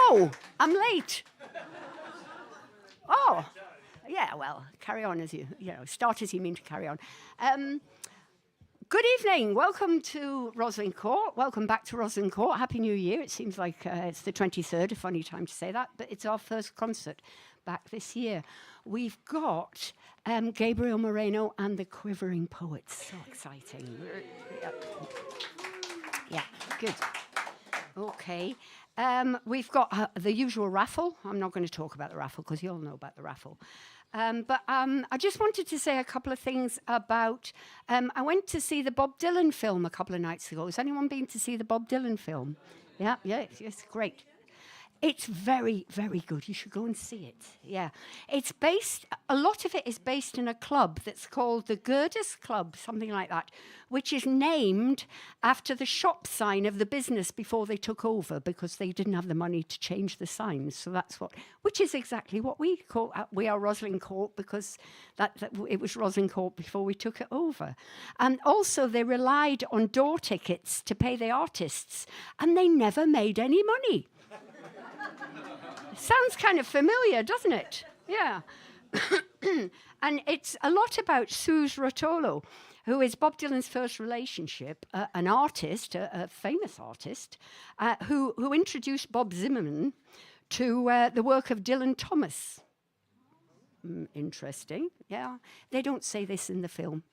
Oh, I'm late. Oh, yeah, well, carry on as start as you mean to carry on. Good evening. Welcome to Roslin Court. Welcome back to Roslin Court. Happy New Year. It seems like it's the 23rd, a funny time to say that, but it's our first concert back this year. We've got Gabriel, Moreno, and the Quivering Poets. So exciting. Yeah, good. Okay. We've got the usual raffle. I'm not going to talk about the raffle because you all know about the raffle. But I just wanted to say a couple of things about... I went to see the Bob Dylan film a couple of nights ago. Has anyone been to see the Bob Dylan film? Yeah, it's great. It's very, very good. You should go and see it. Yeah. It's based, a lot of it is based in a club that's called the Girders Club, something like that, which is named after the shop sign of the business before they took over because they didn't have the money to change the signs. So that's which is exactly what we call, we are Roslin Court because it was Roslin Court before we took it over. And also they relied on door tickets to pay the artists and they never made any money. Sounds kind of familiar, doesn't it? Yeah. And it's a lot about Suze Rotolo, who is Bob Dylan's first relationship, an artist, a famous artist, who introduced Bob Zimmerman to the work of Dylan Thomas. Interesting, yeah. They don't say this in the film.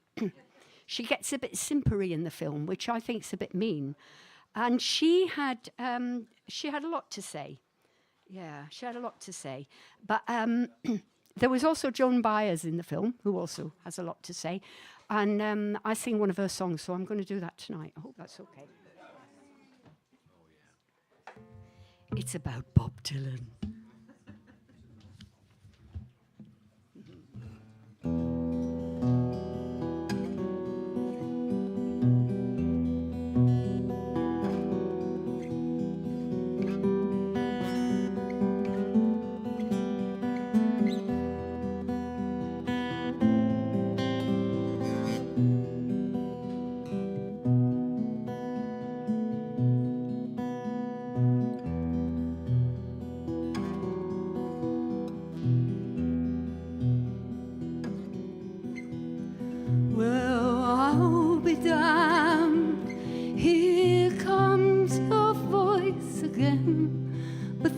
She gets a bit simpery in the film, which I think is a bit mean. And she had a lot to say. Yeah, she had a lot to say. But there was also Joan Baez in the film, who also has a lot to say. And I sing one of her songs, so I'm going to do that tonight. I hope that's okay. It's about Bob Dylan.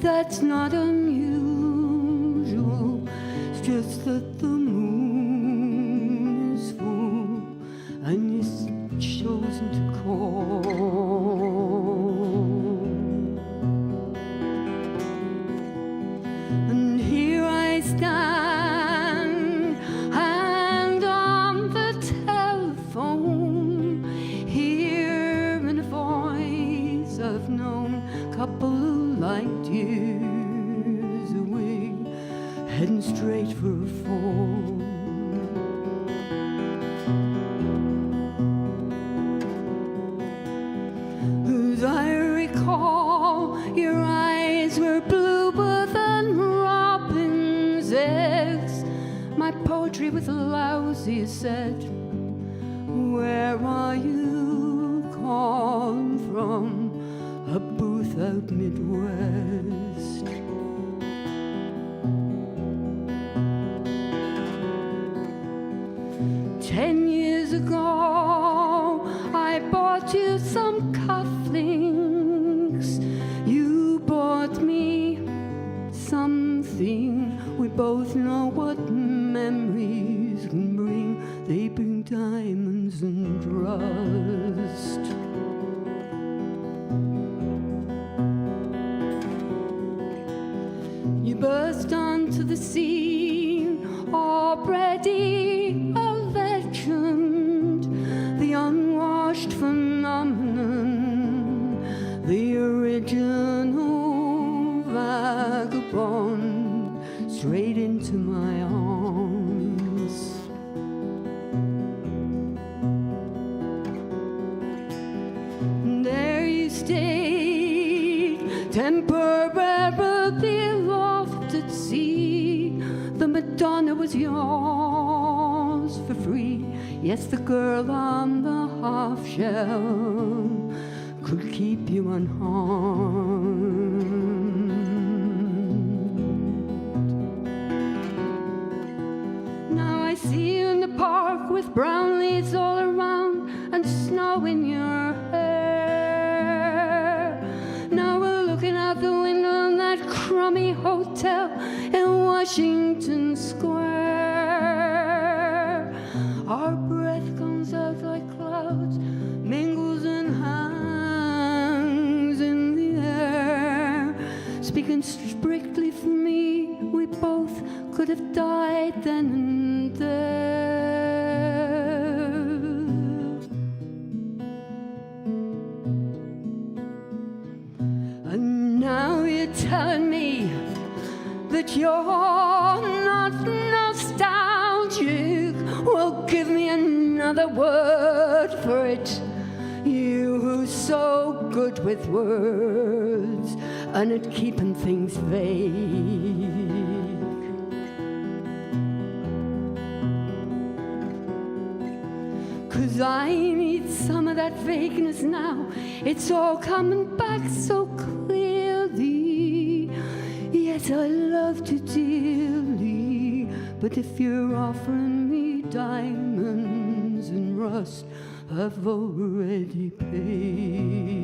That's not unusual, it's just that the moon is full and you're chosen to call. And here I stand, and on the telephone, here couple of light years away, heading straight for a fall. As I recall, your eyes were bluer than robin's eggs. My poetry was lousy, you said. Where are you calling from? A booth out Midwest. 10 years ago, I bought you some cufflinks. You bought me something. We both know what memories can bring. They bring diamonds and rust. You burst onto the scene, already a legend, the unwashed phenomenon, the original vagabond, straight into my arms. And there you stayed, temporarily lost at sea. The Madonna was yours for free. Yes, the girl on the half shell could keep you unharmed. Now I see you in the park with brown leaves all around and snow in your hair. Now we're looking out the window in that crummy hotel in Washington Square. Our breath comes out like clouds, mingles and hangs in the air. Speaking strictly for me, we both could have died then and there. And now you're telling me that you're not nostalgic. Well, give me another word for it. You who's so good with words and at keeping things vague. 'Cause I need some of that vagueness now. It's all coming back so clearly. Yes, I love you dearly, but if you're offering me diamonds and rust, I've already paid.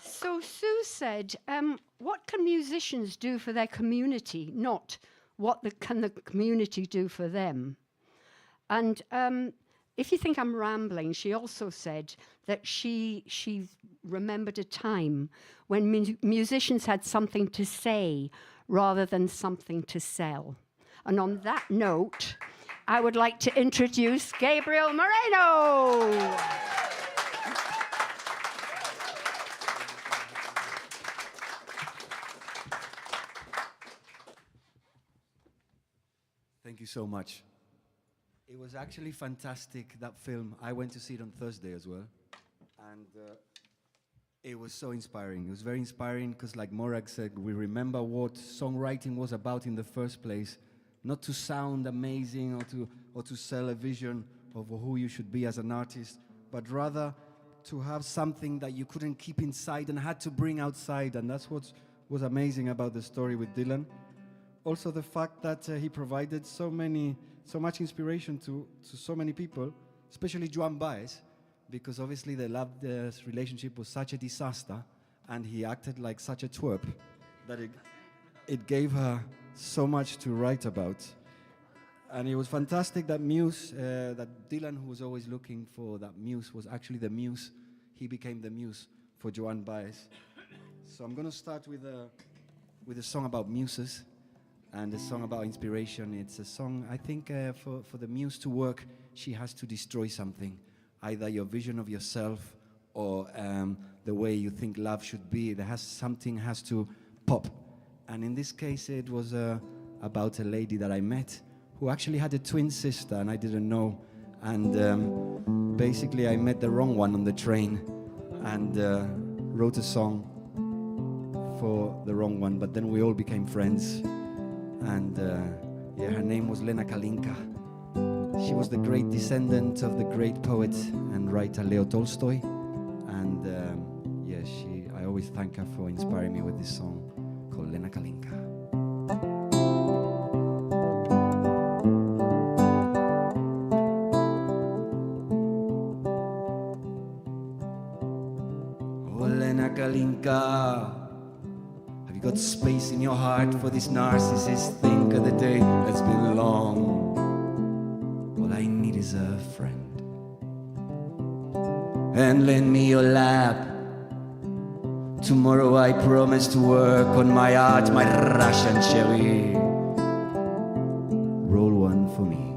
So Sue said, what can musicians do for their community, not can the community do for them? And if you think I'm rambling, she also said that she remembered a time when musicians had something to say rather than something to sell. And on that note, I would like to introduce Gabriel Moreno. Thank you so much. It was actually fantastic, that film. I went to see it on Thursday as well. And it was so inspiring. It was very inspiring because, like Morag said, we remember what songwriting was about in the first place. Not to sound amazing or to sell a vision of who you should be as an artist, but rather to have something that you couldn't keep inside and had to bring outside. And that's what was amazing about the story with Dylan. Also the fact that he provided so much inspiration to so many people, especially Joan Baez, because obviously the relationship was such a disaster, and he acted like such a twerp that it gave her so much to write about. And it was fantastic that muse, that Dylan, who was always looking for that muse, was actually the muse. He became the muse for Joan Baez. So I'm going to start with a song about muses and a song about inspiration. It's a song, I think, for the muse to work, she has to destroy something, either your vision of yourself or the way you think love should be. Something has to pop. And in this case, it was about a lady that I met who actually had a twin sister, and I didn't know. And basically, I met the wrong one on the train and wrote a song for the wrong one, but then we all became friends. And yeah, her name was Lena Kalinka. She was the great descendant of the great poet and writer Leo Tolstoy. And yeah, I always thank her for inspiring me with this song called Lena Kalinka. Oh, Lena Kalinka, have you got space in your heart for this narcissist? Think of the day that's been long. All I need is a friend. And lend me your lap. Tomorrow I promise to work on my art, my Russian cherry. Roll one for me.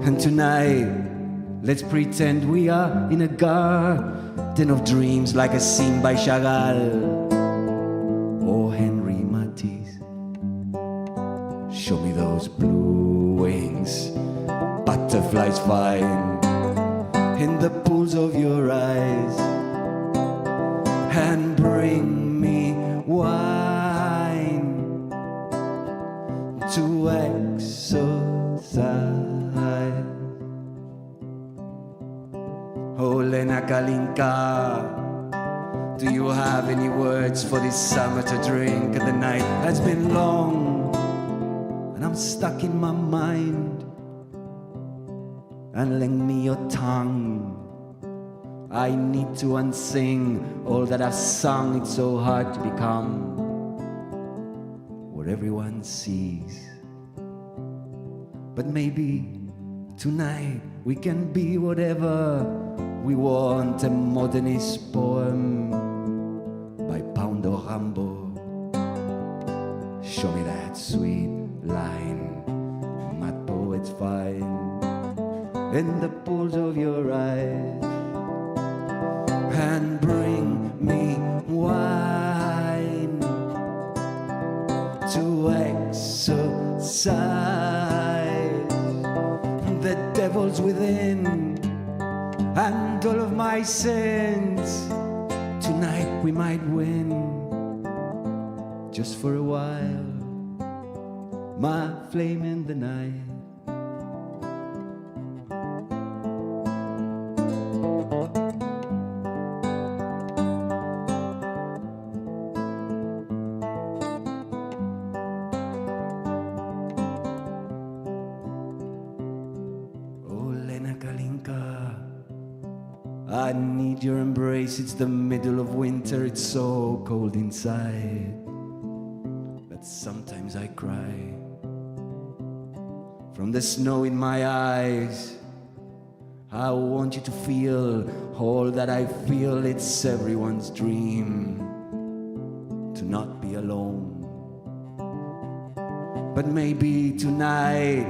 And tonight, let's pretend we are in a garden of dreams, like a scene by Chagall or Henry Matisse. Show me those blue wings, butterflies flying in the pools of your eyes. And bring me wine to exercise. Oh, Lena Kalinka, do you have any words for this summer to drink? The night has been long, and I'm stuck in my mind. And lend me your tongue. I need to unsing all that I've sung. It's so hard to become what everyone sees. But maybe tonight we can be whatever we want. A modernist poem by Paulo Rambo. Show me that sweet line, mad poets find in the pools of your eyes. And bring me wine to exercise the devils within and all of my sins. Tonight we might win, just for a while, my flame in the night. I need your embrace, it's the middle of winter, it's so cold inside that sometimes I cry from the snow in my eyes. I want you to feel all that I feel, it's everyone's dream to not be alone. But maybe tonight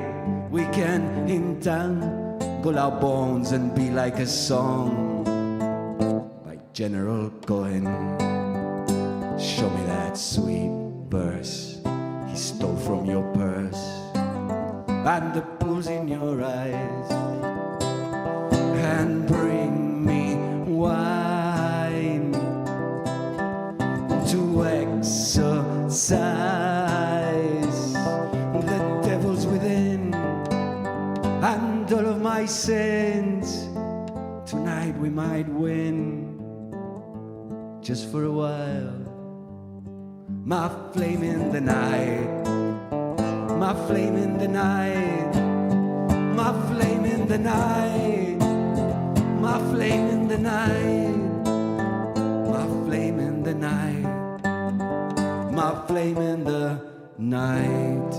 we can entangle our bones and be like a song by General Cohen. Show me that sweet verse he stole from your purse and the pools in your eyes. And bring me wine to exercise the devils within and all of my sins. Tonight we might win, just for a while. My flame in the night, my flame in the night, my flame in the night. flame in the night, my flame in the night, my flame in the night.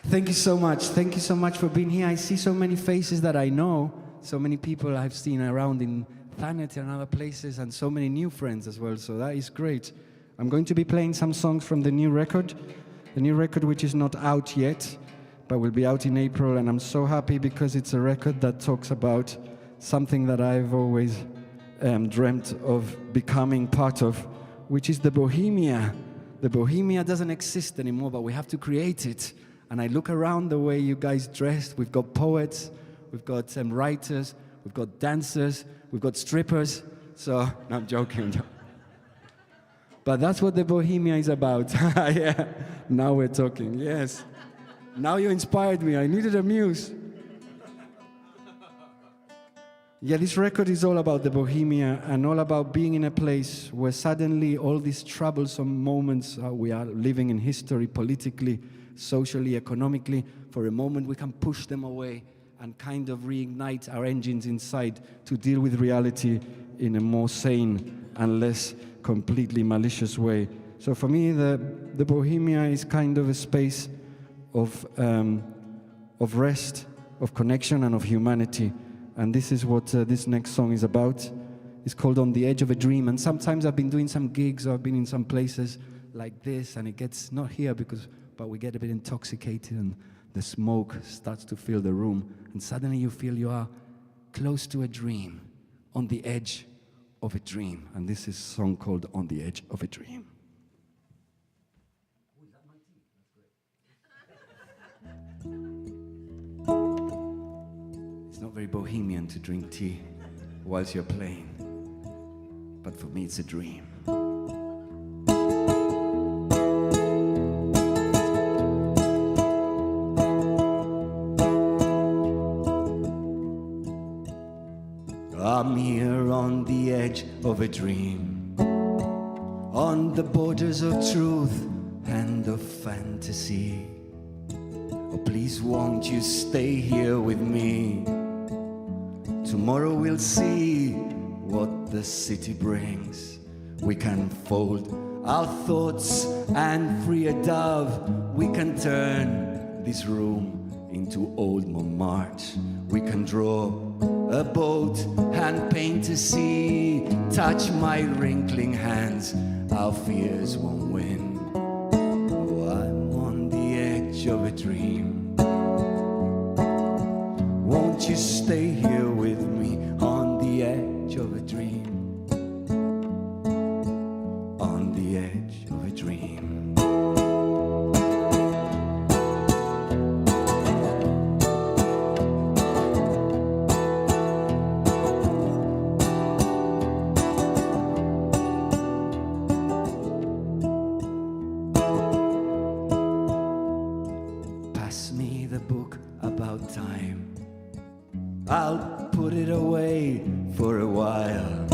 Thank you so much. Thank you so much for being here. I see so many faces that I know, so many people I've seen around in Thanet and other places, and so many new friends as well, so that is great. I'm going to be playing some songs from the new record which is not out yet, but will be out in April, and I'm so happy because it's a record that talks about something that I've always dreamt of becoming part of, which is the Bohemia. The Bohemia doesn't exist anymore, but we have to create it. And I look around the way you guys dressed. We've got poets, we've got some writers, we've got dancers, we've got strippers. So, no, I'm joking. But that's what the Bohemia is about. Yeah, now we're talking, yes. Now you inspired me, I needed a muse. Yeah, this record is all about the Bohemia and all about being in a place where suddenly all these troublesome moments we are living in history, politically, socially, economically, for a moment we can push them away and kind of reignite our engines inside to deal with reality in a more sane and less completely malicious way. So for me, the Bohemia is kind of a space of rest, of connection, and of humanity. And this is what this next song is about. It's called On the Edge of a Dream. And sometimes I've been doing some gigs, or I've been in some places like this, and it gets, not here, but we get a bit intoxicated, and the smoke starts to fill the room. And suddenly you feel you are close to a dream, on the edge of a dream. And this is a song called On the Edge of a Dream. It's not very bohemian to drink tea whilst you're playing, but for me it's a dream. I'm here on the edge of a dream, on the borders of truth and of fantasy. Oh, please won't you stay here with me? Tomorrow we'll see what the city brings. We can fold our thoughts and free a dove. We can turn this room into old Montmartre. We can draw a boat and paint a sea. Touch my wrinkling hands, our fears won't win. Oh, I'm on the edge of a dream. Won't you stay here with me on the edge of a dream? On the edge of a dream. I'll put it away for a while.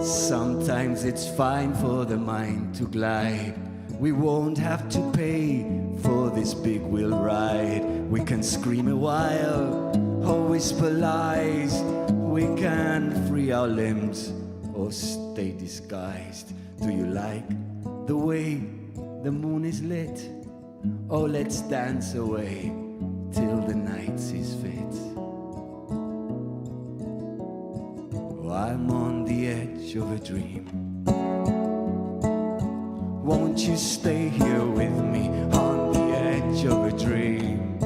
Sometimes it's fine for the mind to glide. We won't have to pay for this big wheel ride. We can scream a while or whisper lies. We can free our limbs or stay disguised. Do you like the way the moon is lit? Oh, let's dance away till the night sees fit. Oh, I'm on the edge of a dream. Won't you stay here with me on the edge of a dream?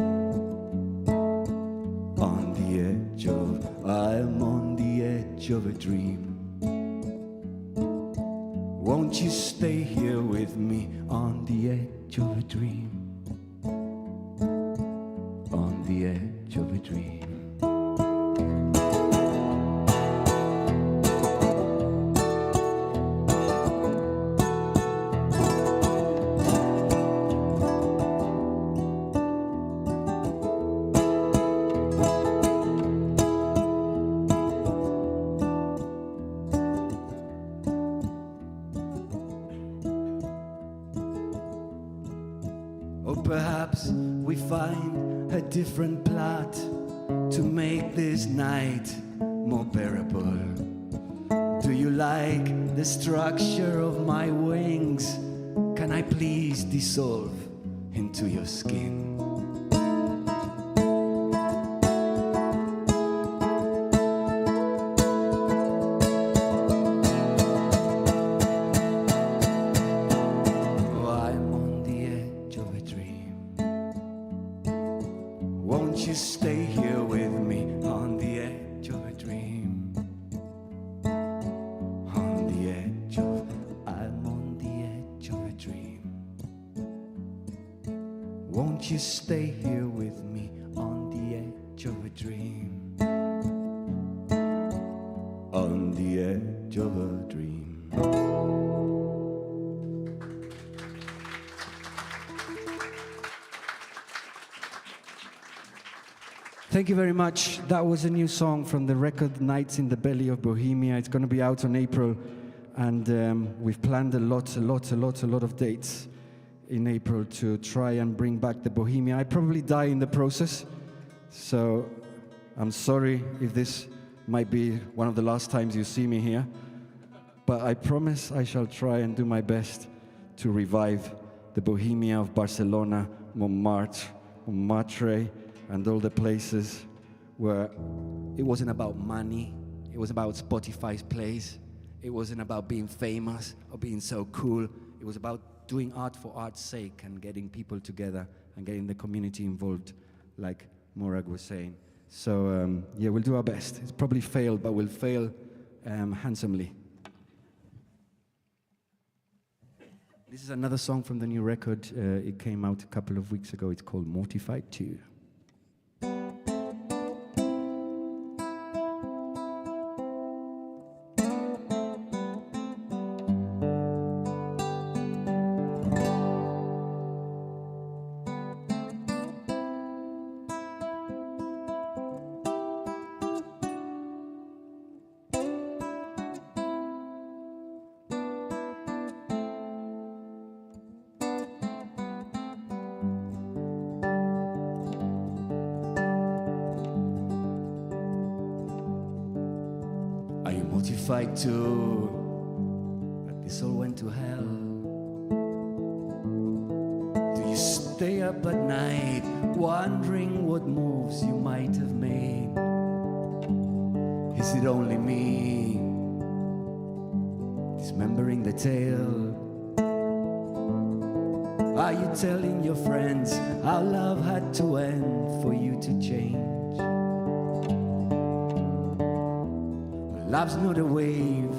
On the edge of, I'm on the edge of a dream. Won't you stay here with me on the edge of a dream? On the edge of a dream. Or perhaps we find a different plot to make this night more bearable. Do you like the structure of my wings? Can I please dissolve into your skin? Oh, I'm on the edge of a dream. Won't you stay here with me on the edge of a dream? On the edge of, I'm on the edge of a dream. Won't you stay here with me on the edge of a dream? On the edge of a dream. Thank you very much. That was a new song from the record Nights in the Belly of Bohemia. It's going to be out in April, and we've planned a lot of dates in April to try and bring back the Bohemia. I probably die in the process, so I'm sorry if this might be one of the last times you see me here, but I promise I shall try and do my best to revive the Bohemia of Barcelona, Montmartre, and all the places where it wasn't about money, it was about Spotify's plays, it wasn't about being famous or being so cool, it was about doing art for art's sake and getting people together and getting the community involved, like Morag was saying. So yeah, we'll do our best. It's probably failed, but we'll fail handsomely. This is another song from the new record. It came out a couple of weeks ago. It's called Mortified 2. Are you mortified too that this all went to hell? Do you stay up at night wondering what moves you might have made? Is it only me dismembering the tale? Are you telling your friends how love had to end for you to change? Love's not a wave.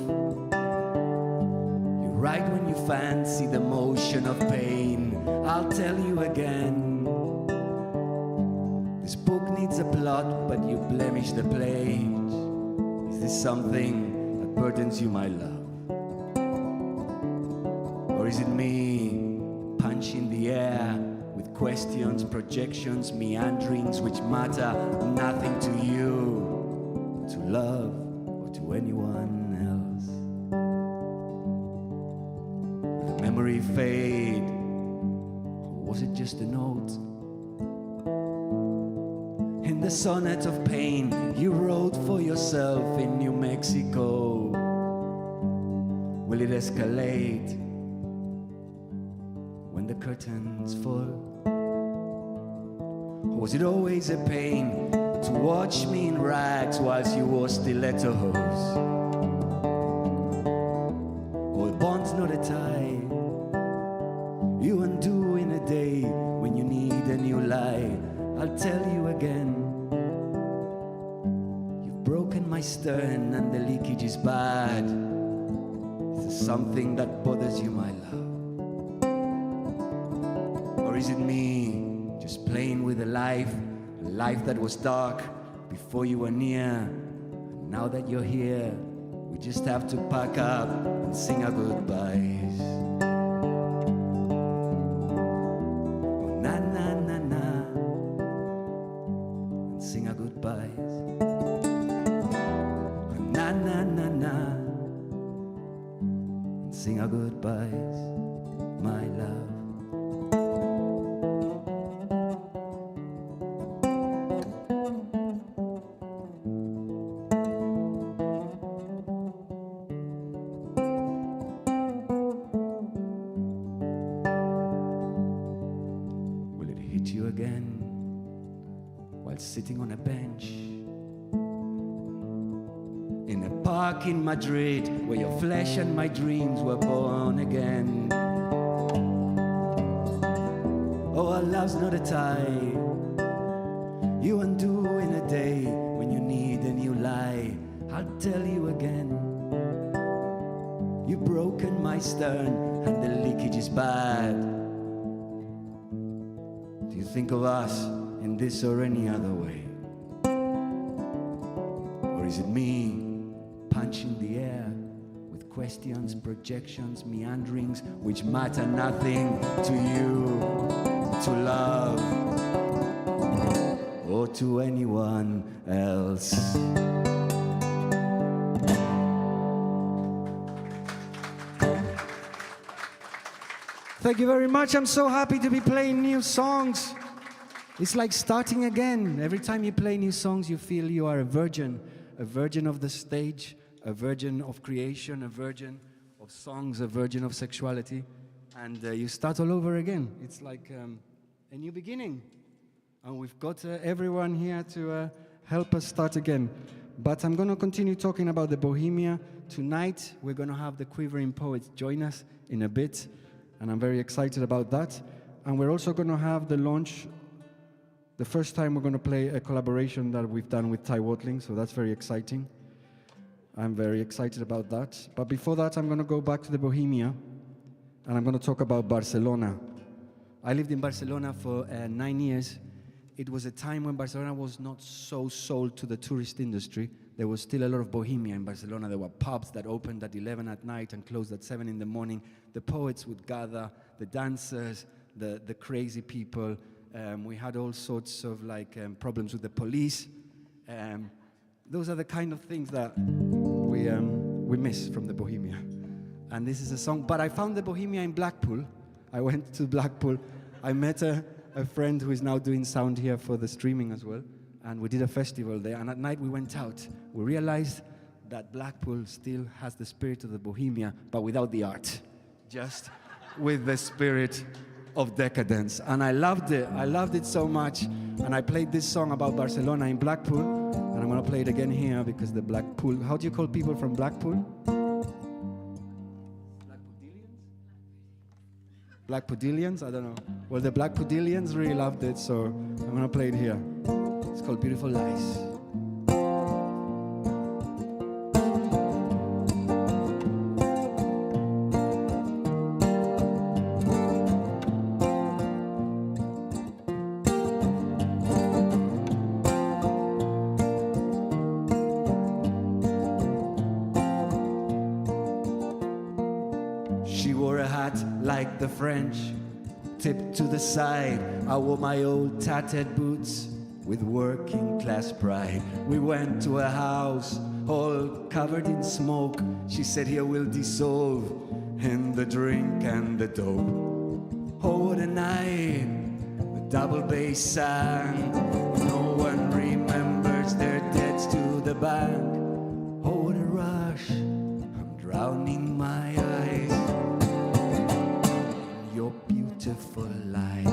You ride when you fancy the motion of pain. I'll tell you again. This book needs a plot, but you blemish the page. Is this something that burdens you, my love? Or is it me, punching the air with questions, projections, meanderings which matter nothing to you, to love, to anyone else? Did the memory fade, or was it just a note? In the sonnet of pain you wrote for yourself in New Mexico, will it escalate when the curtains fall? Or was it always a pain to watch me in rags whilst you wore stilettos? Or a bond's not a tie you undo in a day when you need a new lie. I'll tell you again, you've broken my stern and the leakage is bad. Is there something that bothers you, my love? Or is it me just playing with a life that was dark before you were near? Now that you're here, we just have to pack up and sing our goodbyes. Oh, na na na na, and sing our goodbyes. Oh, na na na na, and sing our goodbyes, my love. again while sitting on a bench in a park in Madrid where your flesh and my dreams were born again. Oh, our love's not a tie you undo in a day when you need a new lie. I'll tell you again, you've broken my stern and the leakage is bad. Do you think of us in this or any other way? Or is it me punching the air with questions, projections, meanderings which matter nothing to you, to love, or to anyone else? Thank you very much. I'm so happy to be playing new songs. It's like starting again. Every time you play new songs, you feel you are a virgin of the stage, a virgin of creation, a virgin of songs, a virgin of sexuality. And you start all over again. It's like a new beginning. And we've got everyone here to help us start again. But I'm going to continue talking about the Bohemia. Tonight, we're going to have the Quivering poets join us in a bit. And I'm very excited about that. And we're also going to have the launch. The first time we're going to play a collaboration that we've done with Ty Watling, so that's very exciting. I'm very excited about that. But before that, I'm going to go back to the Bohemia, and I'm going to talk about Barcelona. I lived in Barcelona for 9 years. It was a time when Barcelona was not so sold to the tourist industry. There was still a lot of Bohemia in Barcelona. There were pubs that opened at 11 at night and closed at 7 in the morning. The poets would gather, the dancers, the crazy people. We had all sorts of problems with the police. Those are the kind of things that we miss from the Bohemia. And this is a song, but I found the Bohemia in Blackpool. I went to Blackpool. I met a friend who is now doing sound here for the streaming as well. And we did a festival there. And at night we went out. We realized that Blackpool still has the spirit of the Bohemia, but without the art. Just with the spirit of decadence. And I loved it. I loved it so much. And I played this song about Barcelona in Blackpool. And I'm going to play it again here because the Blackpool... How do you call people from Blackpool? Blackpoolians? I don't know. Well, the Blackpoolians really loved it, so I'm going to play it here. It's called Beautiful Lies. She wore a hat like the French, tipped to the side. I wore my old tattered boots with working class pride. We went to a house all covered in smoke. She said, here we'll dissolve in the drink and the dope. Oh, what a night, the double bass sang. No one remembers their debts to the bank. Oh, what a rush, I'm drowning my eyes. Your beautiful lies.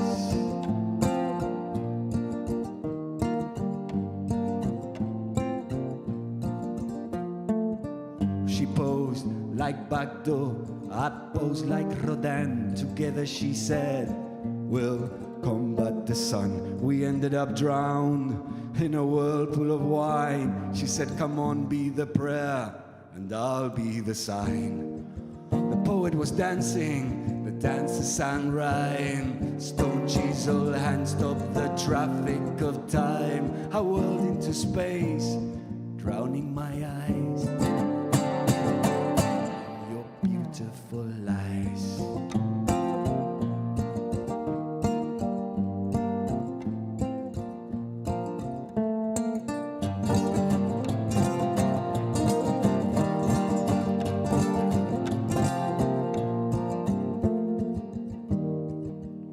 She posed like Bagdo, I posed like Rodin. Together she said, we'll combat the sun. We ended up drowned in a whirlpool of wine. She said, come on, be the prayer, and I'll be the sign. The poet was dancing, the dancer sang rhyme. Stone chisel, hand stop the traffic of time. I whirled into space, drowning my eyes. Your beautiful lies.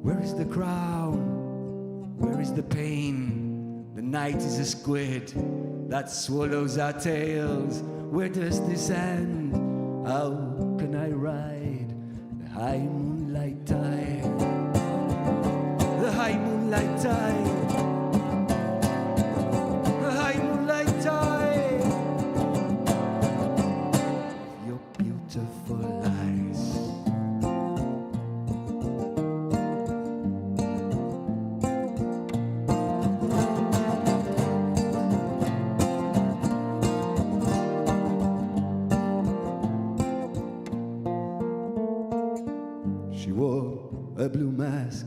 Where is the crown? Where is the pain? The night is a squid that swallows our tails. Where does this end? How can I ride the high moonlight tide? The high moonlight moonlight tide. High moonlight tide. Your beautiful eyes. She wore a blue mask,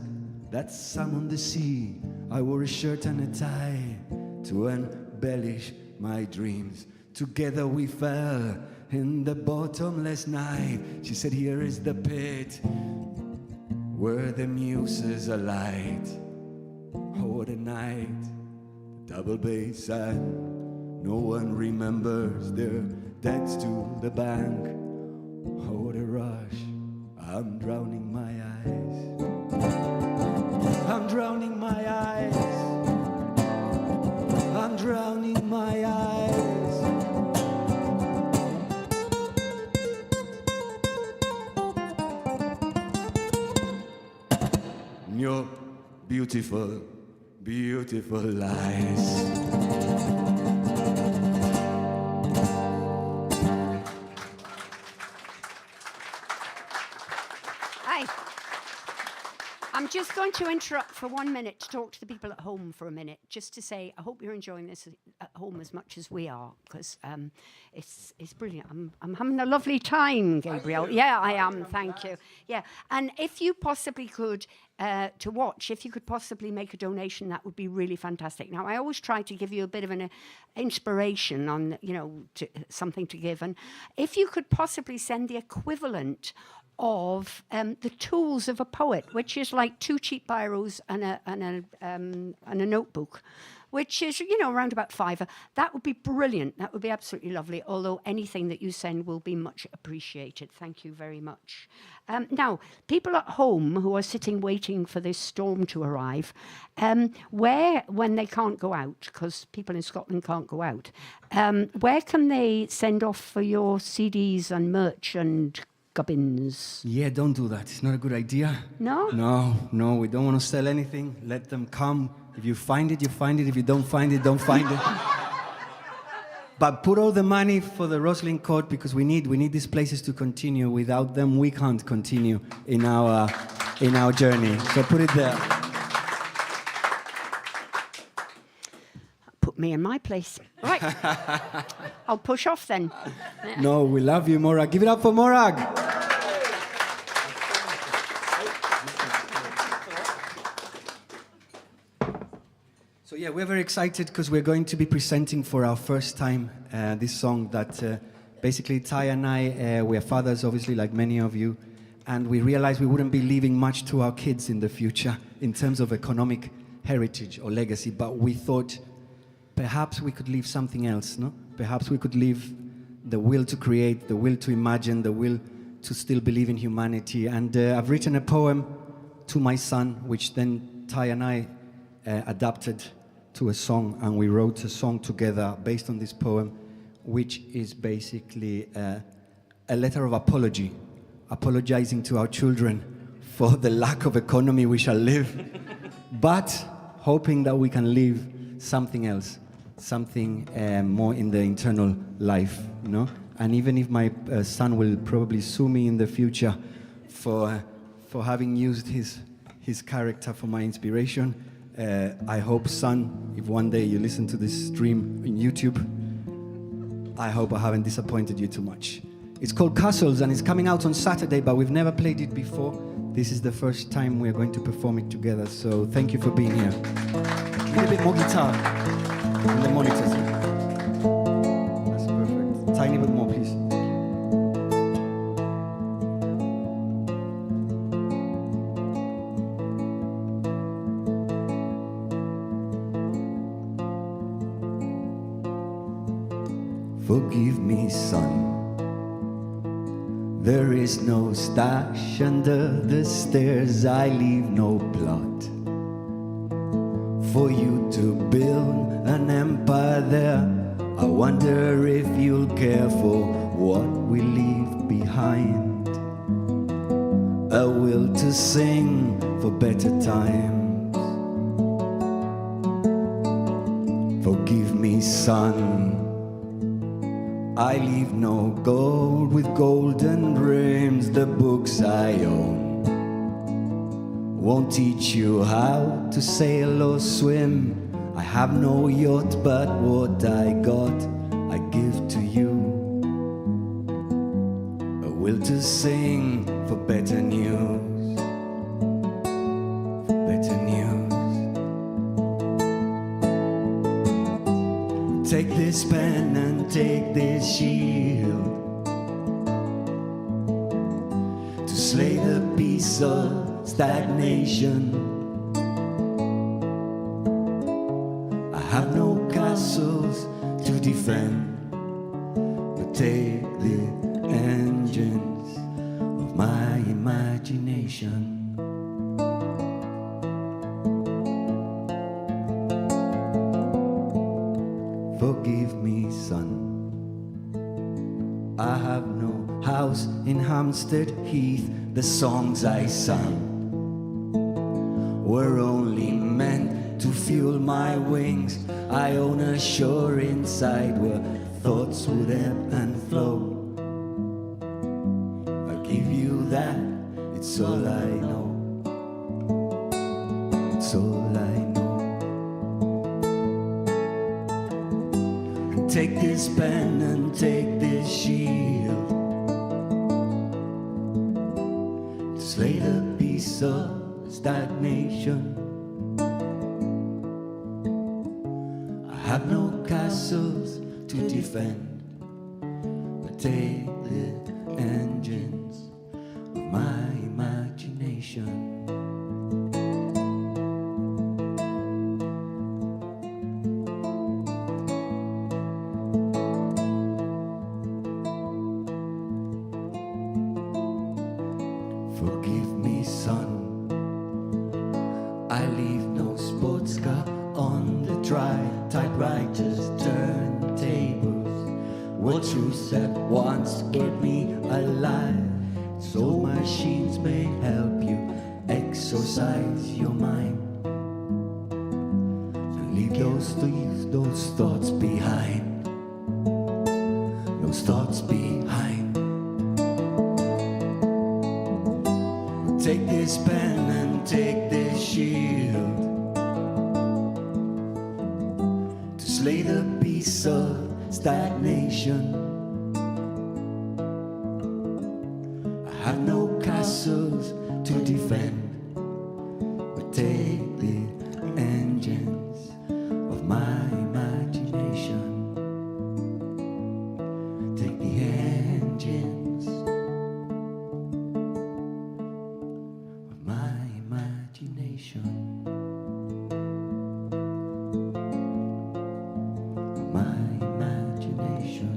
that's some on the sea. I wore a shirt and a tie to embellish my dreams. Together we fell in the bottomless night. She said, here is the pit where the muses alight. Oh, what a night, double bass and no one remembers their debts to the bank. Oh, what a rush, I'm drowning my eyes. I'm drowning my eyes. I'm drowning my eyes. Your beautiful, beautiful eyes. Hi. I'm just going to interrupt for 1 minute to talk to the people at home for a minute, just to say I hope you're enjoying this at home as much as we are, because it's brilliant. I'm having a lovely time, Gabriel. Yeah, I am. Thank you. Yeah, and if you possibly could to watch, if you could possibly make a donation, that would be really fantastic. Now, I always try to give you a bit of an inspiration on, something to give, and if you could possibly send the equivalent of the tools of a poet, which is like 2 cheap biros and a notebook, which is, around about £5. That would be brilliant. That would be absolutely lovely, although anything that you send will be much appreciated. Thank you very much. Now, people at home who are sitting waiting for this storm to arrive, when they can't go out, because people in Scotland can't go out, where can they send off for your CDs and merch and gubbins? Yeah, don't do that. It's not a good idea. No? No, we don't want to sell anything. Let them come. If you find it, you find it. If you don't find it, don't find it. But put all the money for the Roslin Court, because we need these places to continue. Without them, we can't continue in our journey. So put it there. Put me in my place. Right. I'll push off then. No, we love you, Morag. Give it up for Morag. So yeah, we're very excited because we're going to be presenting for our first time this song that basically Ty and I, we're fathers obviously like many of you, and we realized we wouldn't be leaving much to our kids in the future in terms of economic heritage or legacy, but we thought perhaps we could leave something else, no? Perhaps we could leave the will to create, the will to imagine, the will to still believe in humanity. And I've written a poem to my son, which then Ty and I adapted to a song, and we wrote a song together based on this poem, which is basically a letter of apology, apologizing to our children for the lack of economy we shall live, but hoping that we can live something else, something more in the internal life, And even if my son will probably sue me in the future for having used his character for my inspiration, I hope, son, if one day you listen to this stream on YouTube, I hope I haven't disappointed you too much. It's called Castles, and it's coming out on Saturday, but we've never played it before. This is the first time we're going to perform it together, so thank you for being here. Need a bit more guitar on the monitors. That's perfect. Tiny bit more, please. Forgive me, son. There is no stash under the stairs. I leave no plot for you to build an empire there. I wonder if you'll care for what we leave behind. A will to sing for better times. son. I leave no gold with golden rims. The books I own won't teach you how to sail or swim. I have no yacht, but what I got I give to you. A will to sing for better news, for better news. Take this pen and take this shield to slay the beast of stagnation. I have no castles to defend, but take the engines of my imagination. Forgive me, son. I have no house in Hampstead Heath. The songs I sang were only meant to fuel my wings. I own a shore inside where thoughts would ebb and flow. I'll give you that, it's all I know. It's all I know. And take this pen and take this shield to slay the beast of stagnation. I have no castles to defend, but take the engines of my imagination. Forgive me, son. I leave no sports car on the drive. Typewriters, turntables, what truths that once kept me alive. So machines may help you exercise your mind and leave those thoughts behind. Those thoughts behind. Take this pen and take this shield to slay the beast of stagnation. I have no castles to defend, but take the engines of my imagination. Take the engines of my imagination. My imagination.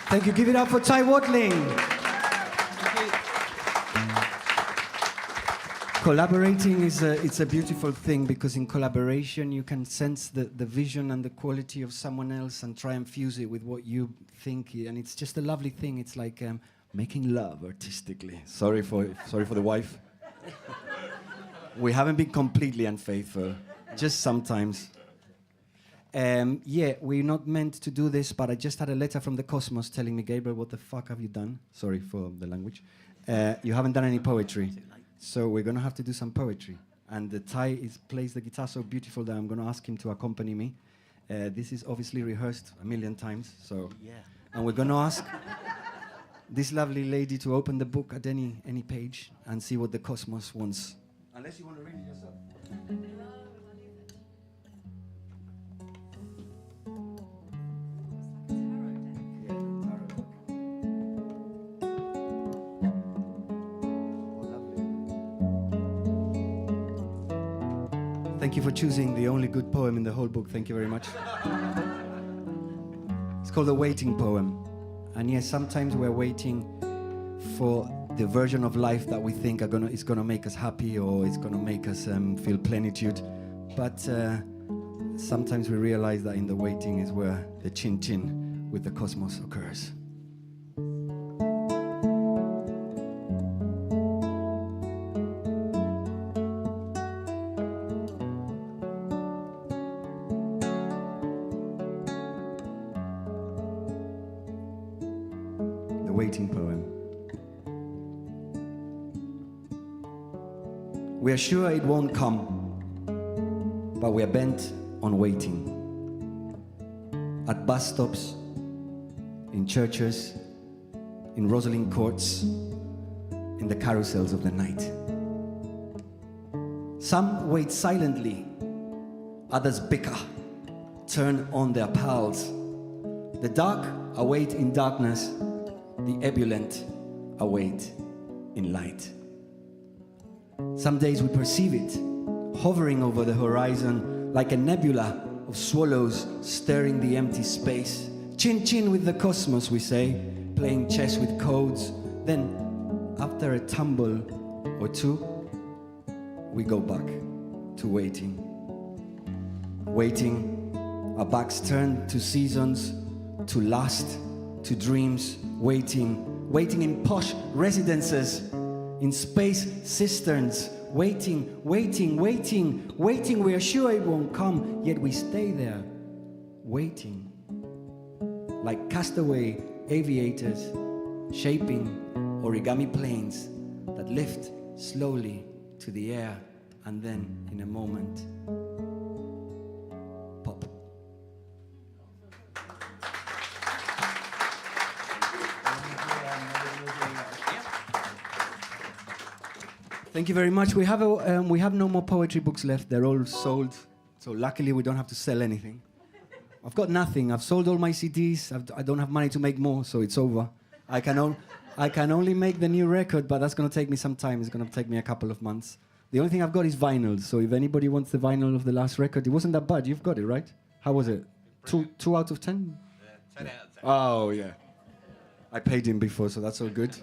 Thank you. Give it up for Ty Watling. Collaborating is it's a beautiful thing, because in collaboration you can sense the vision and the quality of someone else and try and fuse it with what you think, and it's just a lovely thing. It's like making love artistically. Sorry for the wife. We haven't been completely unfaithful, just sometimes. Yeah, we're not meant to do this, but I just had a letter from the cosmos telling me, Gabriel, what the fuck have you done? Sorry for the language. You haven't done any poetry. So we're going to have to do some poetry. And the Thai plays the guitar so beautiful that I'm going to ask him to accompany me. This is obviously rehearsed a million times. So, yeah. And we're going to ask this lovely lady to open the book at any page and see what the cosmos wants. Unless you want to read it yourself. Thank you for choosing the only good poem in the whole book. Thank you very much. It's called The Waiting Poem. And yes, sometimes we're waiting for the version of life that we think is going to make us happy, or it's going to make us feel plenitude. But sometimes we realize that in the waiting is where the chin-chin with the cosmos occurs. The waiting poem. We are sure it won't come, but we are bent on waiting. At bus stops, in churches, in Rosalind courts, in the carousels of the night. Some wait silently, others bicker, turn on their pals. The dark await in darkness, the ebullient await in light. Some days we perceive it, hovering over the horizon like a nebula of swallows stirring the empty space. Chin-chin with the cosmos, we say, playing chess with codes. Then, after a tumble or two, we go back to waiting. Waiting, our backs turned to seasons, to lust, to dreams. Waiting in posh residences, in space cisterns. Waiting. We are sure it won't come, yet we stay there, waiting. Like castaway aviators, shaping origami planes that lift slowly to the air and then, in a moment, pop. Thank you very much. We have no more poetry books left. They're all sold. So luckily we don't have to sell anything. I've got nothing. I've sold all my CDs. I don't have money to make more, so it's over. I can only make the new record, but that's going to take me some time. It's going to take me a couple of months. The only thing I've got is vinyl. So if anybody wants the vinyl of the last record, it wasn't that bad. You've got it, right? How was it? Two out of 10? 10 out of 10. Oh, yeah. I paid him before, so that's all good.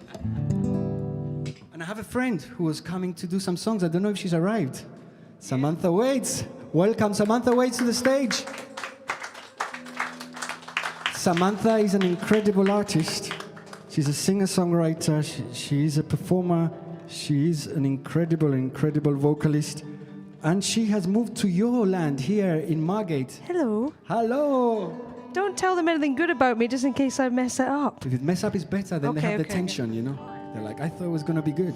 And I have a friend who was coming to do some songs. I don't know if she's arrived. Samantha Waits. Welcome, Samantha Waits, to the stage. Samantha is an incredible artist. She's a singer-songwriter. She is a performer. She is an incredible vocalist. And she has moved to your land here in Margate. Hello. Hello. Don't tell them anything good about me just in case I mess it up. If it mess up, it's better. Then they Okay, have the okay. tension, you know. They're like, I thought it was going to be good.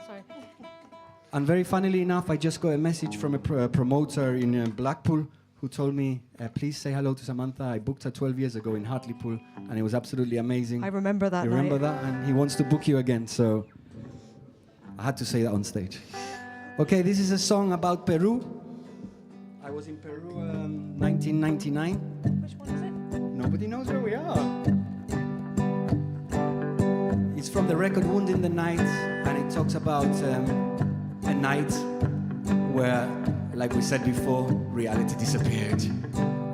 Sorry. And very funnily enough, I just got a message from a promoter in Blackpool who told me, please say hello to Samantha. I booked her 12 years ago in Hartlepool, and it was absolutely amazing. I remember that You night. remember that? And he wants to book you again, so I had to say that on stage. Okay, this is a song about Peru. I was in Peru 1999. Which one is it? Nobody knows where we are. It's from the record Wound in the Night, and it talks about a night where, like we said before, reality disappeared,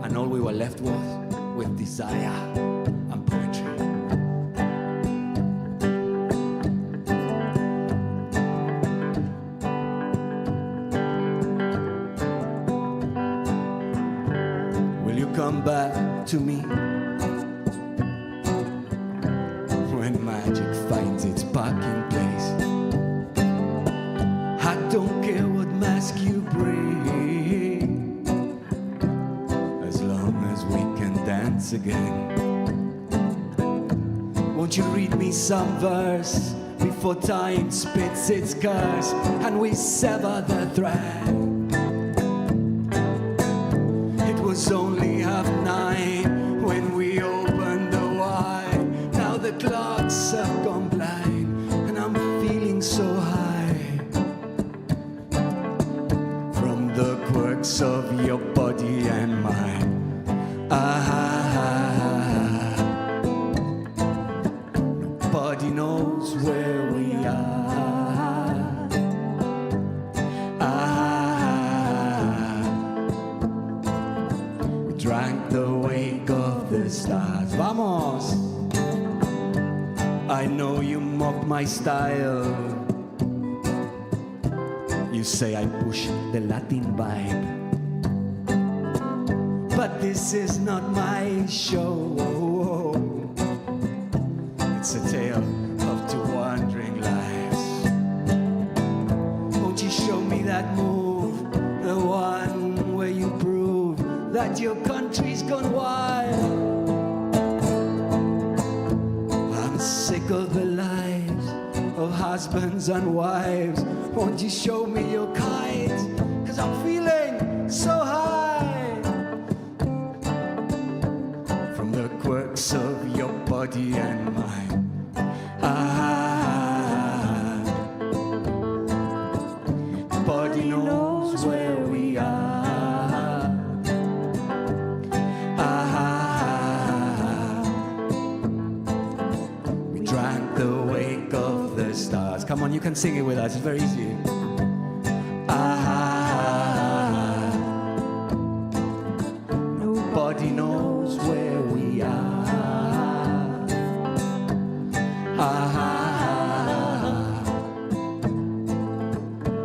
and all we were left was with desire and poetry. Will you come back to me when magic finds its parking place? I don't care what mask you bring, as long as we can dance again. Won't you read me some verse before time spits its curse and we sever the thread? It was only 9:30 when we opened the wine. Now the clocks have gone blind and I'm feeling so high from the quirks of your body and mine. Nobody knows where we are. We drank the wake of the stars. Vamos! I know you mock my style. You say I push the Latin vibe. but this is not my show. It's a tale of two wandering lives. Won't you show me that move, the one where you prove that your country's gone wild? I'm sick of the lives of husbands and wives. Won't you show me your kite? 'Cause I'm feeling so high from the quirks of your body and mine. Body knows where we are. We drank the wake of the stars. Come on, you can sing it with us. It's very easy. Nobody knows where we are.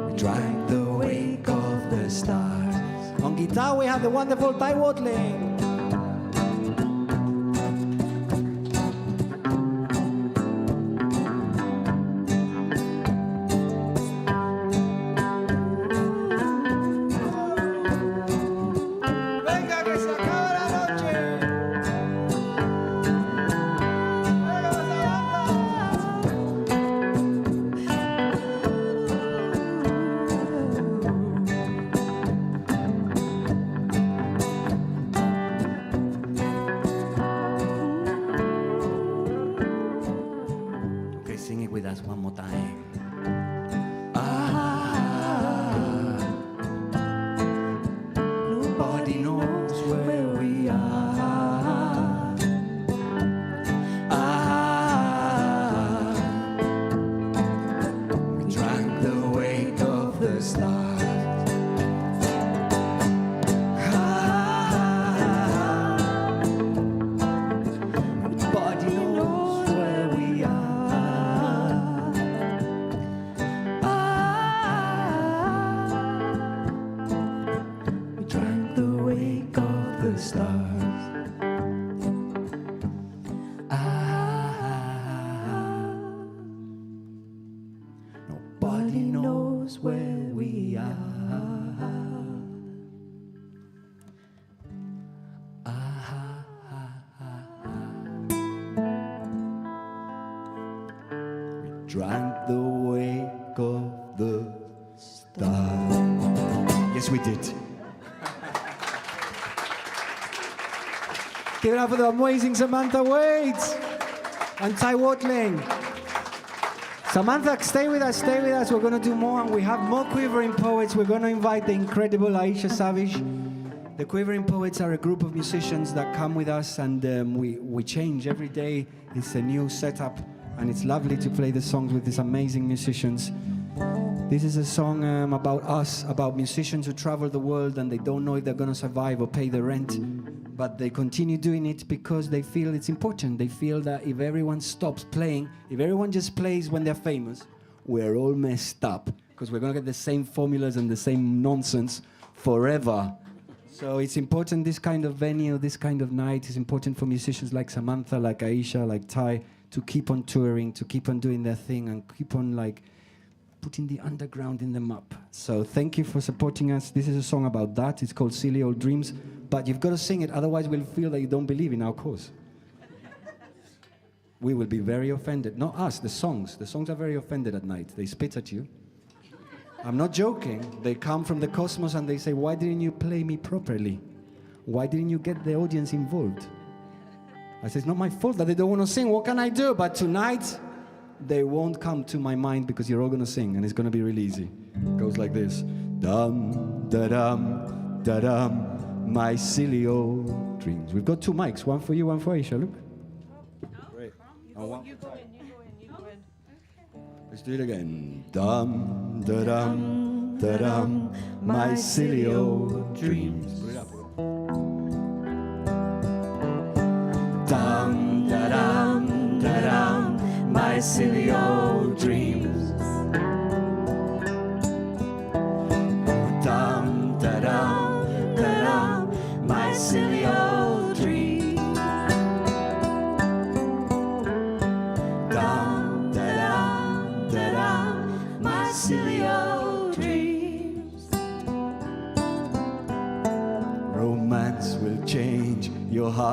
We drank the wake of the stars. On guitar we have the wonderful Ty Watling. Sing it with us one more time. Nobody knows where we are. We drank the wake of the stars. Nobody knows where we are. Stars. Nobody knows where we are. We drank the wake of the stars. Yes, we did. Give it up for the amazing Samantha Waits and Ty Watling. Samantha, stay with us, stay with us. We're going to do more, and we have more Quivering Poets. We're going to invite the incredible Aisha Savage. The Quivering Poets are a group of musicians that come with us, and we change every day. It's a new setup, and it's lovely to play the songs with these amazing musicians. This is a song about us, about musicians who travel the world and they don't know if they're going to survive or pay the rent. But they continue doing it because they feel it's important. They feel that if everyone stops playing, if everyone just plays when they're famous, we're all messed up because we're going to get the same formulas and the same nonsense forever. So it's important, this kind of venue, this kind of night is important for musicians like Samantha, like Aisha, like Ty, to keep on touring, to keep on doing their thing and keep on like putting the underground in them up. So thank you for supporting us. This is a song about that. It's called Silly Old Dreams, but you've got to sing it, otherwise we'll feel that you don't believe in our cause. We will be very offended. Not us, the songs. The songs are very offended at night. They spit at you. I'm not joking. They come from the cosmos and they say, why didn't you play me properly? Why didn't you get the audience involved? I said, it's not my fault that they don't want to sing. What can I do? But tonight, they won't come to my mind because you're all going to sing and it's going to be really easy. It goes like this. Dum, da-dum, da-dum, my silly old dreams. We've got two mics, one for you, one for Aisha. Look. Great. You go in, you go in. Let's do it again. Dum, da-dum, da-dum, my silly old dreams. Put it up. Dum, da-dum, da-dum, my silly old dreams. Dum, da-dum, da-dum, my silly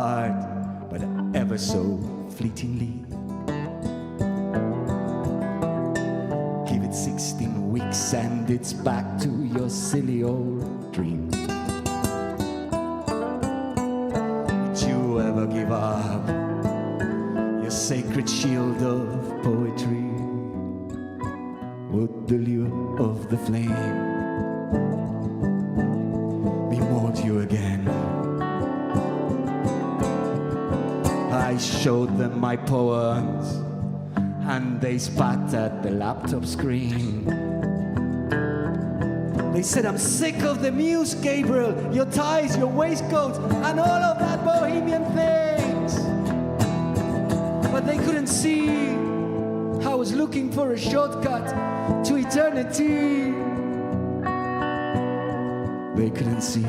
heart, but ever so fleetingly. Give it 16 weeks and it's back to your silly old dream. Would you ever give up your sacred shield of poetry? Would the lure of the flame be more to you again? I showed them my poems and they spat at the laptop screen. They said, I'm sick of the muse, Gabriel, your ties, your waistcoat, and all of that bohemian things. But they couldn't see I was looking for a shortcut to eternity. They couldn't see.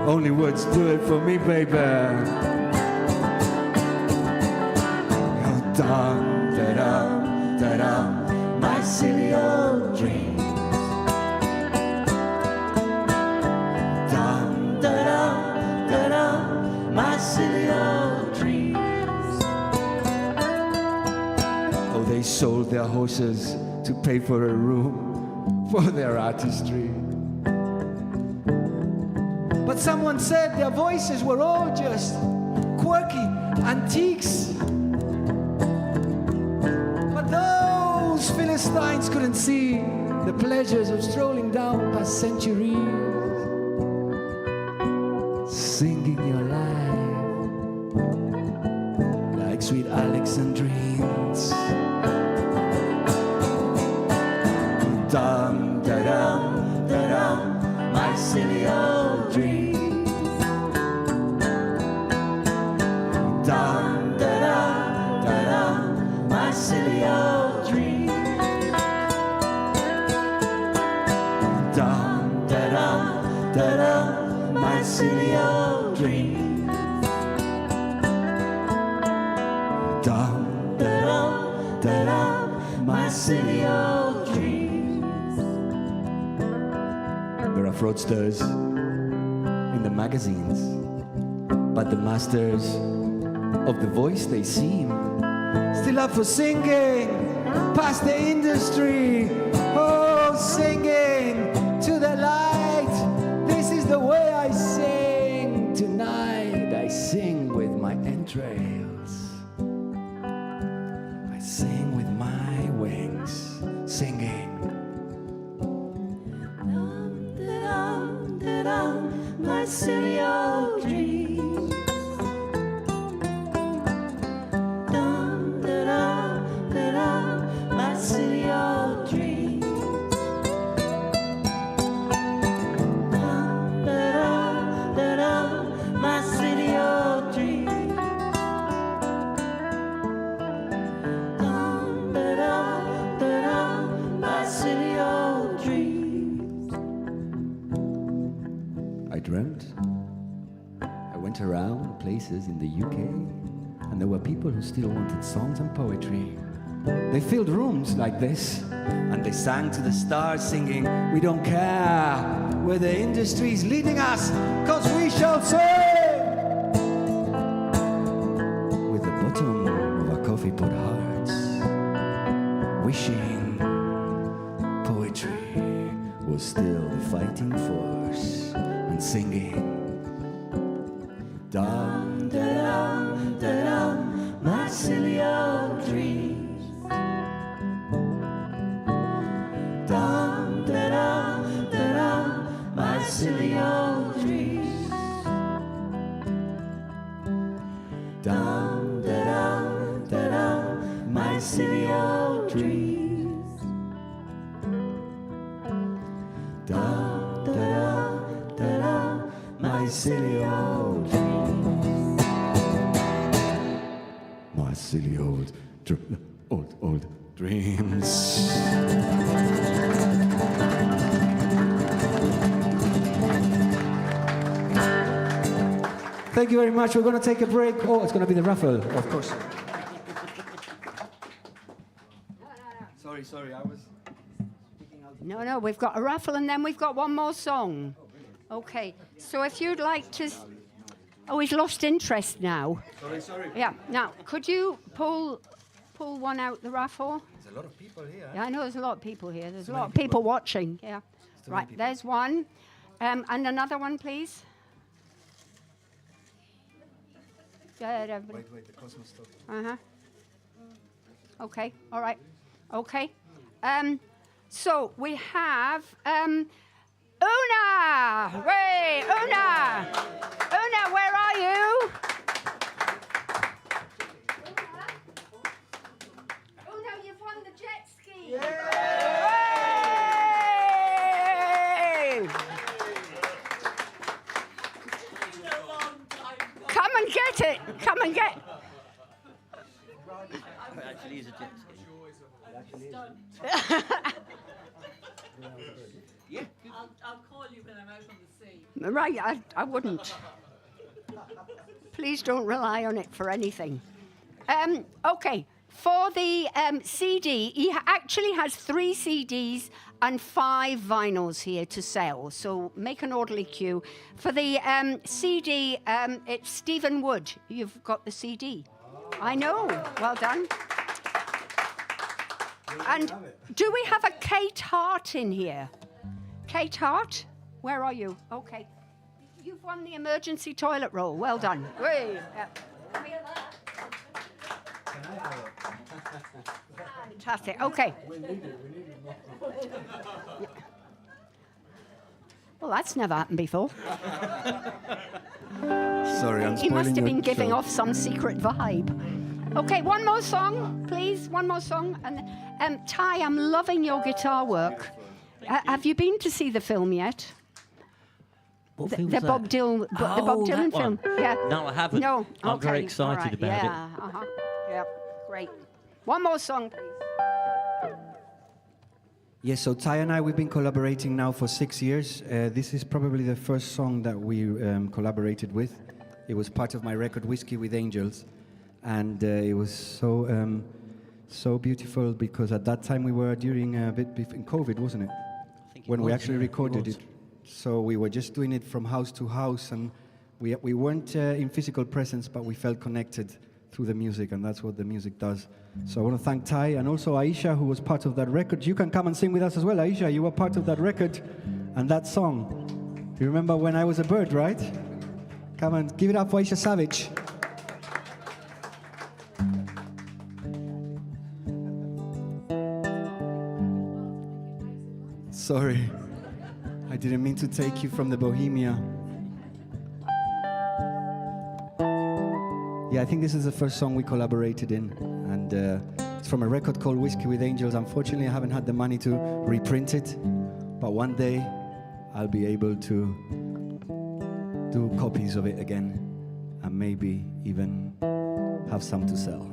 Only words do it for me, baby. Dum, da-dum, da-dum, my silly old dreams. Dum, da-dum, da-dum, my silly old dreams. Oh, they sold their horses to pay for a room for their artistry. But someone said their voices were all just quirky antiques. Those Philistines couldn't see the pleasures of strolling down past centuries, singing your life like sweet Alexandrines. Dum, da-dum, da-dum, my silly old dreams. Dum, da-dum, da-dum, my silly old dreams. Dum, da-dum, da-dum, my silly old dreams. Dum, da-dum, da-dum, my silly old dreams. There are fraudsters in the magazines, but the masters of the voice, they seem still up for singing past the industry. Oh, singing to the light. This is the way I sing tonight. I sing with my entrails. I sing with my wings, singing. Dum, da-dum, da-dum, my silly old dreams. Dum, da-dum, da-dum, my silly old dreams. Dum, da-dum, da-dum, my silly old dreams. Dum, da-dum, da-dum, my silly old dreams. I dreamt. I went around places in the UK, and there were people who still wanted songs and poetry. They filled rooms like this, and they sang to the stars singing, we don't care where the industry's leading us, 'cause we shall sing! With the bottom of our coffee pot hearts, wishing poetry was still the fighting force, and singing. Dum, da-dum, da-dum, my silly old dreams. Dum, da-dum, da-dum, my silly old dreams. Dum, da-dum, da-dum, my silly old dreams. Dum, da-dum, da-dum, my silly old dreams. My silly old dreams. Thank you very much. We're going to take a break. Oh, it's going to be the raffle, of course. Sorry, I was speaking out. No, we've got a raffle and then we've got one more song. Okay, so if you'd like to Oh, he's lost interest now. Sorry. Yeah. Now, could you pull one out the raffle? There's a lot of people here. Yeah, I know there's a lot of people here. There's a many lot of people people. watching. Yeah. Too many Right. people. There's one, and another one, please. Good. Everybody. Wait, the Cosmos stuff. Uh-huh. Okay, all right. Okay. So we have Una! Ray, Una! Una, where are you? Una, you've won the jet ski! Yay! Come and get it! Come and get It actually is a jet ski. Yeah. I'll call you when I'm out on the sea. Right, I wouldn't. Please don't rely on it for anything. Okay, for the CD, he actually has 3 CDs and 5 vinyls here to sell, so make an orderly queue. For the CD, it's Stephen Wood. You've got the CD. I know, well done. And do we have a Kate Hart in here? Kate Hart, where are you? Okay. You've won the emergency toilet roll. Well done. Way. Yeah. Fantastic. Okay. Well, that's never happened before. Sorry, I'm spoiling He must have been your giving show. off some secret vibe. Okay, one more song, please. One more song. And Ty, I'm loving your guitar work. Have you been to see the film yet? What The film's Bob that? Dylan, the Bob Oh, Dylan that one. film. Yeah. No, I haven't. No. I'm very okay, excited all right, about it. yeah, uh-huh. Yeah. Great. One more song, please. Yes, so Ty and I, we've been collaborating now for 6 years. This is probably the first song that we collaborated with. It was part of my record, Whiskey with Angels. And it was so beautiful because at that time we were during a bit in COVID, wasn't it? I think it When we was, actually yeah, recorded was. it. So we were just doing it from house to house, and we weren't in physical presence, but we felt connected through the music, and that's what the music does. So I want to thank Ty and also Aisha, who was part of that record. You can come and sing with us as well, Aisha. You were part of that record and that song. You remember When I Was a Bird, right? Come and give it up for Aisha Savage. Sorry, I didn't mean to take you from the Bohemia. Yeah, I think this is the first song we collaborated in, and it's from a record called Whiskey with Angels. Unfortunately, I haven't had the money to reprint it, but one day I'll be able to do copies of it again, and maybe even have some to sell.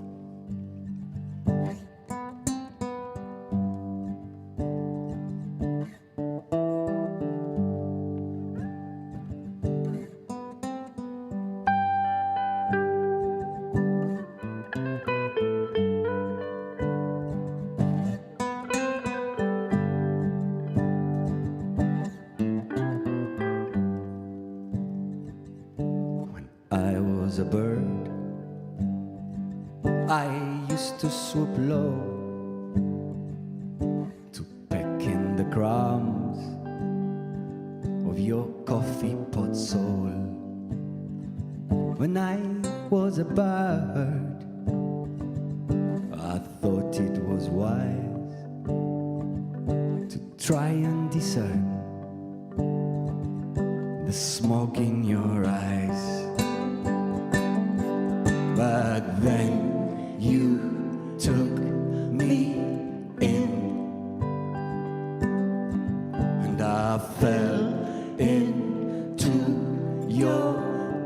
I was a bird. I used to swoop low to peck in the crumbs of your coffee pot soul. When I was a bird, I thought it was wise to try and discern the smoke in your eyes. But then you took me in, and I fell into your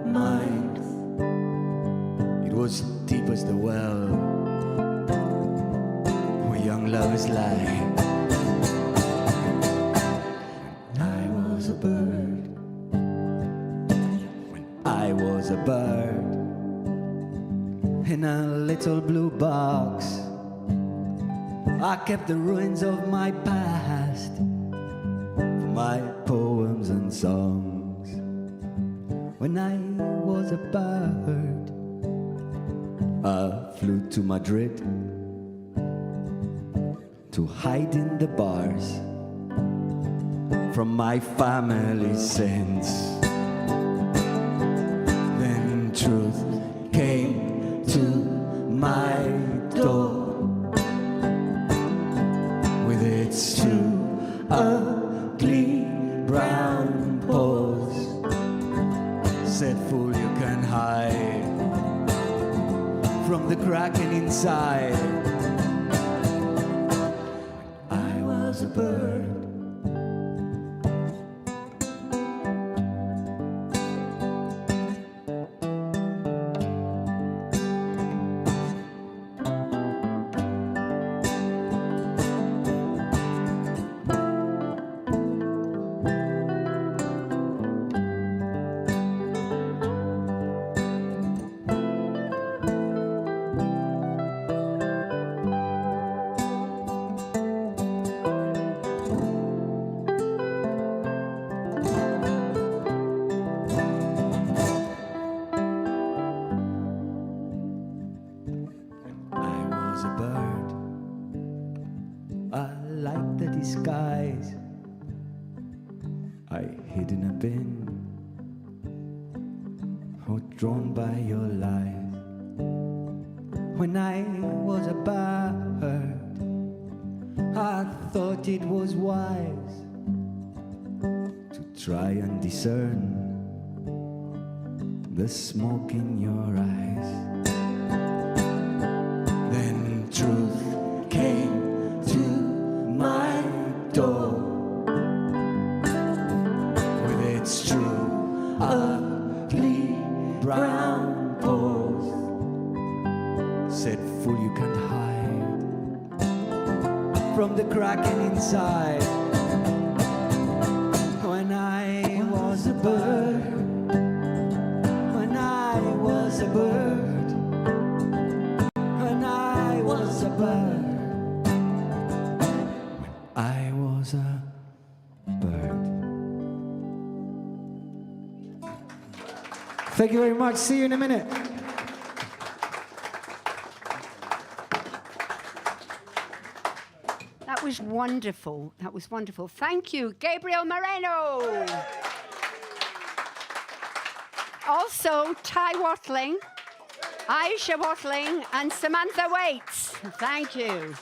mind. It was deep as the well where young lovers lie. I was a bird. When I was a bird in a little blue box, I kept the ruins of my past for my poems and songs. When I was a bird, I flew to Madrid to hide in the bars from my family's sins. Then truth came to my door with its two ugly brown paws. Said, fool, you can hide from the kraken inside. I was a bird. Disguise I hid in a bin, drawn by your lies. When I was a bird, I thought it was wise to try and discern the smoke in your eyes. Then truth came to my door with its true ugly brown paws. Said, fool, you can't hide from the kraken inside. When I was a bird, when I was a bird, when I was a bird, I was a bird. Thank you very much. See you in a minute. That was wonderful. That was wonderful. Thank you, Gabriel Moreno. Also, Ty Watling, Aisha Watling, and Samantha Waits. Thank you.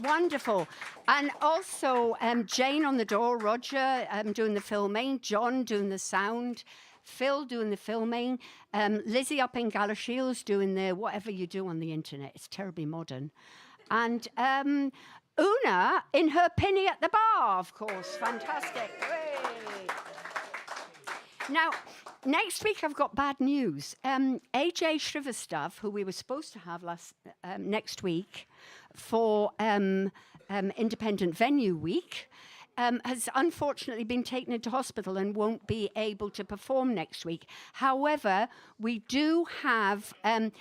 Wonderful. And also Jane on the door, Roger doing the filming, John doing the sound, Phil doing the filming, Lizzie up in Galashiels doing the whatever you do on the internet. It's terribly modern. And Una in her pinny at the bar, of course. Fantastic. Hooray. Now, next week I've got bad news. AJ Shrivastov, who we were supposed to have next week for Independent Venue Week, has unfortunately been taken into hospital and won't be able to perform next week. However, we do have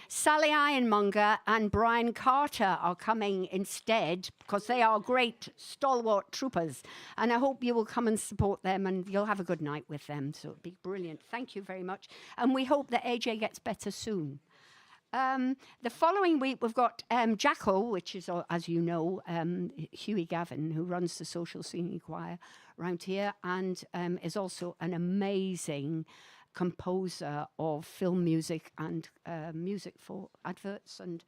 Sally Ironmonger and Brian Carter are coming instead because they are great stalwart troopers. And I hope you will come and support them and you'll have a good night with them. So it'll be brilliant. Thank you very much. And we hope that AJ gets better soon. The following week, we've got Jackal, which is, as you know, Hughie Gavin, who runs the Social Singing Choir around here and is also an amazing composer of film music and music for adverts and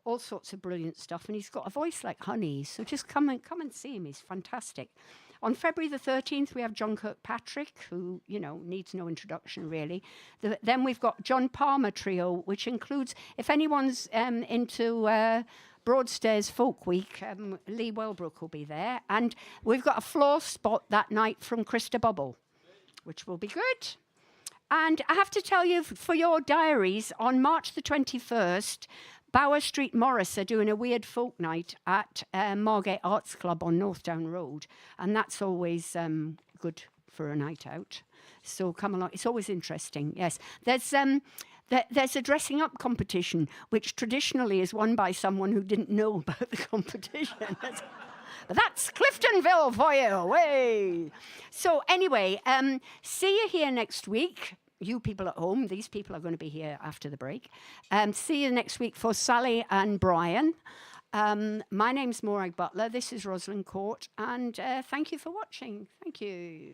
all sorts of brilliant stuff. And he's got a voice like honey, so just come and see him. He's fantastic. On February the 13th, we have John Kirkpatrick, who, you know, needs no introduction, really. Then we've got John Palmer Trio, which includes, if anyone's into Broadstairs Folk Week, Lee Wellbrook will be there. And we've got a floor spot that night from Krista Bubble, which will be good. And I have to tell you, for your diaries, on March the 21st, Bower Street Morris are doing a weird folk night at Margate Arts Club on North Down Road. And that's always good for a night out. So come along. It's always interesting, yes. There's a dressing up competition, which traditionally is won by someone who didn't know about the competition. But that's Cliftonville for you. Way. So anyway, see you here next week. you people at home, these people are going to be here after the break. See you next week for Sally and Brian. My name's Morag Butler. This is Rosalind Court. And thank you for watching. Thank you.